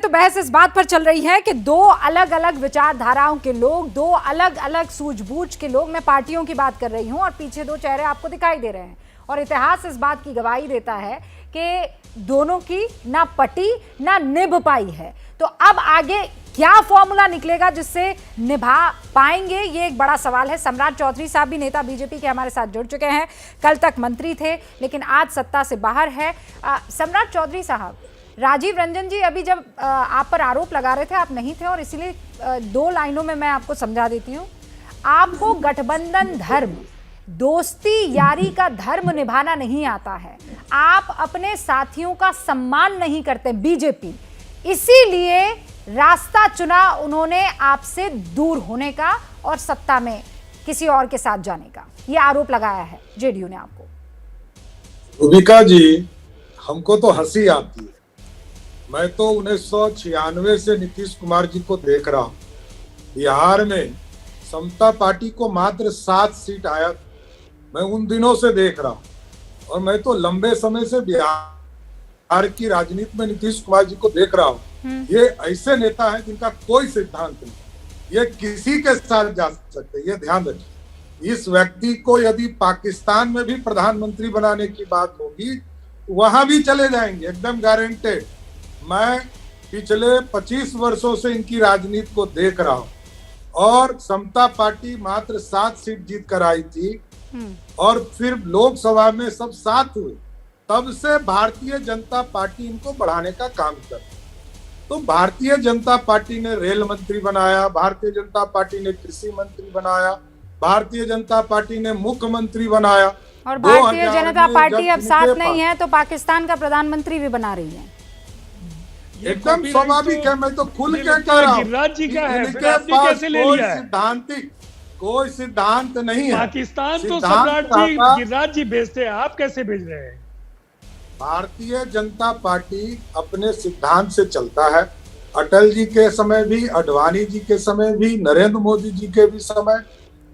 तो बहस इस बात पर चल रही है कि दो अलग अलग विचारधाराओं के लोग, दो अलग अलग सूझबूझ के लोग, मैं पार्टियों की बात कर रही हूं, और पीछे दो चेहरे आपको दिखाई दे रहे हैं, और इतिहास इस बात की गवाही देता है कि दोनों की ना पटी ना निभ पाई है। तो अब आगे क्या फॉर्मूला निकलेगा जिससे निभा पाएंगे, ये एक बड़ा सवाल है। सम्राट चौधरी साहब भी नेता बीजेपी के हमारे साथ जुड़ चुके हैं, कल तक मंत्री थे लेकिन आज सत्ता से बाहर है। सम्राट चौधरी साहब, राजीव रंजन जी अभी जब आप पर आरोप लगा रहे थे, आप नहीं थे, और इसीलिए 2 लाइनों में मैं आपको समझा देती हूँ। आपको गठबंधन धर्म, दोस्ती यारी का धर्म निभाना नहीं आता है, आप अपने साथियों का सम्मान नहीं करते बीजेपी, इसीलिए रास्ता चुना उन्होंने आपसे दूर होने का और सत्ता में किसी और के साथ जाने का, यह आरोप लगाया है जेडीयू ने आपको। रूबिका जी, हमको तो हंसी आती है। मैं तो 1996 से नीतीश कुमार जी को देख रहा हूँ। बिहार में समता पार्टी को मात्र 7 सीट आया, मैं उन दिनों से देख रहा हूँ, और मैं तो लंबे समय से बिहार की राजनीति में नीतीश कुमार जी को देख रहा हूँ। ये ऐसे नेता हैं जिनका कोई सिद्धांत नहीं, ये किसी के साथ जा सकते, ये ध्यान रखिए। इस व्यक्ति को यदि पाकिस्तान में भी प्रधानमंत्री बनाने की बात होगी, वहां भी चले जाएंगे, एकदम गारंटेड। मैं पिछले 25 वर्षों से इनकी राजनीति को देख रहा हूँ, और समता पार्टी मात्र 7 सीट जीत कर आई थी, और फिर लोकसभा में सब साथ हुए, तब से भारतीय जनता पार्टी इनको बढ़ाने का काम कर। तो भारतीय जनता पार्टी ने रेल मंत्री बनाया, भारतीय जनता पार्टी ने कृषि मंत्री बनाया, भारतीय जनता पार्टी ने मुख्यमंत्री बनाया, और भारतीय जनता पार्टी अब साथ नहीं है तो पाकिस्तान का प्रधानमंत भी बना रही है। एकदम स्वाभाविक है, मैं तो खुल के कह रहा हूँ। कोई सिद्धांत नहीं है। पाकिस्तान तो गिरिराज जी भेजते हैं, आप कैसे भेज रहे हैं? भारतीय जनता पार्टी अपने सिद्धांत से चलता है। अटल जी के समय भी, अडवाणी जी के समय भी, नरेंद्र मोदी जी के भी समय,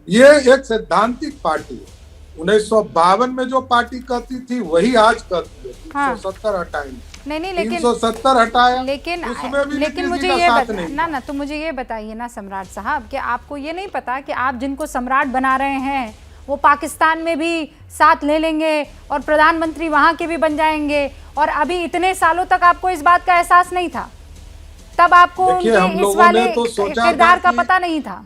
ये एक सैद्धांतिक पार्टी है। 1952 में जो पार्टी कहती थी वही आज कहती है। 370 हटाएंगे, नहीं, लेकिन 370 हटाया, लेकिन मुझे ये ना तो मुझे ये बताइए ना सम्राट साहब, कि आपको ये नहीं पता कि आप जिनको सम्राट बना रहे हैं वो पाकिस्तान में भी साथ ले लेंगे और प्रधानमंत्री वहां के भी बन जाएंगे, और अभी इतने सालों तक आपको इस बात का एहसास नहीं था, तब आपको उनके इस वाले किरदार का पता नहीं था।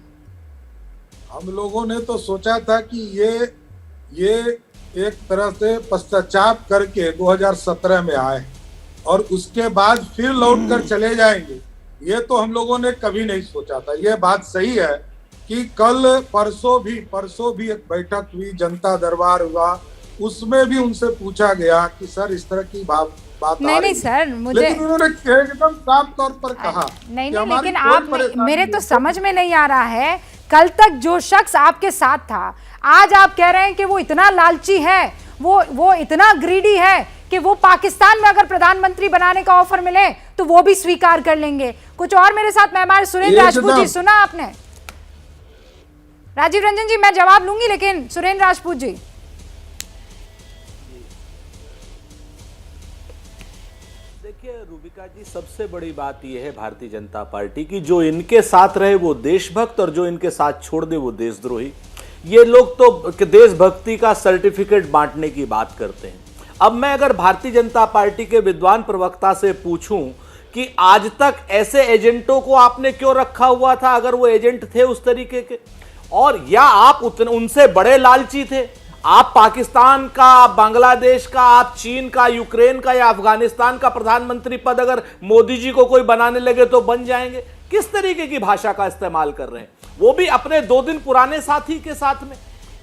हम लोगों ने तो सोचा था कि ये एक तरह से पश्चाताप करके 2017 में आए और उसके बाद फिर लौट कर चले जाएंगे, ये तो हम लोगों ने कभी नहीं सोचा था। ये बात सही है कि कल परसों भी एक बैठक हुई, जनता दरबार हुआ, उसमें भी उनसे पूछा गया कि सर इस तरह की बात नहीं सर, मुझे लेकिन उन्होंने एकदम साफ तौर पर कहा नहीं, लेकिन आप मेरे तो समझ में नहीं आ रहा है, कल तक जो शख्स आपके साथ था, आज आप कह रहे हैं कि वो इतना लालची है, वो इतना ग्रीडी है कि वो पाकिस्तान में अगर प्रधानमंत्री बनाने का ऑफर मिले तो वो भी स्वीकार कर लेंगे। कुछ और मेरे साथ मेहमान सुरेंद्र राजपूत जी, सुना आपने? राजीव रंजन जी मैं जवाब लूंगी, लेकिन सुरेंद्र राजपूत जी। देखिए रूबिका जी, सबसे बड़ी बात यह है भारतीय जनता पार्टी की, जो इनके साथ रहे वो देशभक्त और जो इनके साथ छोड़ दे वो देशद्रोही। ये लोग तो देशभक्ति का सर्टिफिकेट बांटने की बात करते हैं। अब मैं अगर भारतीय जनता पार्टी के विद्वान प्रवक्ता से पूछूं कि आज तक ऐसे एजेंटों को आपने क्यों रखा हुआ था, अगर वो एजेंट थे उस तरीके के, और या आप उनसे बड़े लालची थे? आप पाकिस्तान का, आप बांग्लादेश का, आप चीन का, यूक्रेन का या अफगानिस्तान का प्रधानमंत्री पद अगर मोदी जी को कोई बनाने लगे तो बन जाएंगे? किस तरीके की भाषा का इस्तेमाल कर रहे हैं, वो भी अपने 2 दिन पुराने साथी के साथ में?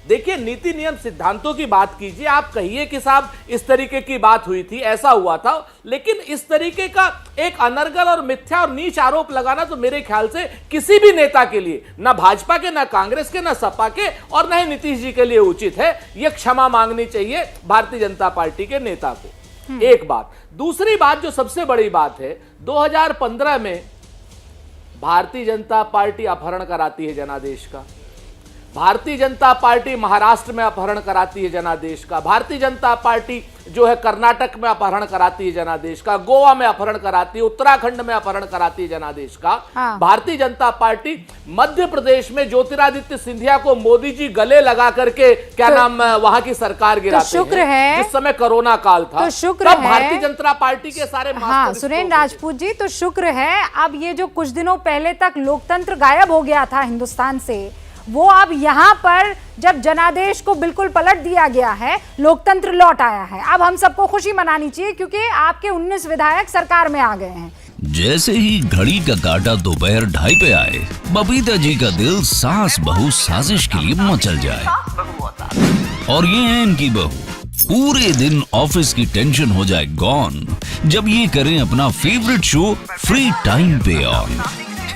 देखिए, नीति नियम सिद्धांतों की बात कीजिए, आप कहिए कि साहब इस तरीके की बात हुई थी, ऐसा हुआ था, लेकिन इस तरीके का एक अनर्गल और मिथ्या और नीच आरोप लगाना तो मेरे ख्याल से किसी भी नेता के लिए, ना भाजपा के, ना कांग्रेस के, ना सपा के, और ना ही नीतीश जी के लिए उचित है। यह क्षमा मांगनी चाहिए भारतीय जनता पार्टी के नेता को। एक बात। दूसरी बात जो सबसे बड़ी बात है, 2015 में भारतीय जनता पार्टी अपहरण कराती है जनादेश का। भारतीय जनता पार्टी महाराष्ट्र में अपहरण कराती है जनादेश का, भारतीय जनता पार्टी जो है कर्नाटक में अपहरण कराती है जनादेश का, गोवा में अपहरण कराती है, उत्तराखंड में अपहरण कराती है जनादेश का। हाँ। भारतीय जनता पार्टी मध्य प्रदेश में ज्योतिरादित्य सिंधिया को मोदी जी गले लगा करके क्या नाम वहां की सरकार गिराते शुक्र हैं। है जिस समय कोरोना काल था तो शुक्र तब है भारतीय जनता पार्टी के सारे हाँ सुरेंद्र राजपूत जी, तो शुक्र है अब ये जो कुछ दिनों पहले तक लोकतंत्र गायब हो गया था हिंदुस्तान से, वो अब यहाँ पर जब जनादेश को बिल्कुल पलट दिया गया है, लोकतंत्र लौट आया है। अब हम सबको खुशी मनानी चाहिए क्योंकि आपके 19 विधायक सरकार में आ गए हैं। जैसे ही घड़ी का काटा दोपहर 2:30 पे आए, बबीता जी का दिल सास बहू साजिश के लिए मचल जाए। और ये है इनकी बहू, पूरे दिन ऑफिस की टेंशन हो जाए गॉन जब ये करें अपना फेवरेट शो फ्री टाइम पे ऑन।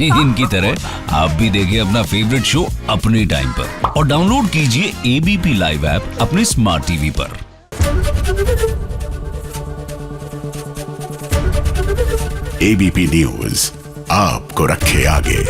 इनकी तरह आप भी देखिए अपना फेवरेट शो अपने टाइम पर और डाउनलोड कीजिए एबीपी लाइव ऐप अपने स्मार्ट टीवी पर। एबीपी न्यूज आपको रखे आगे।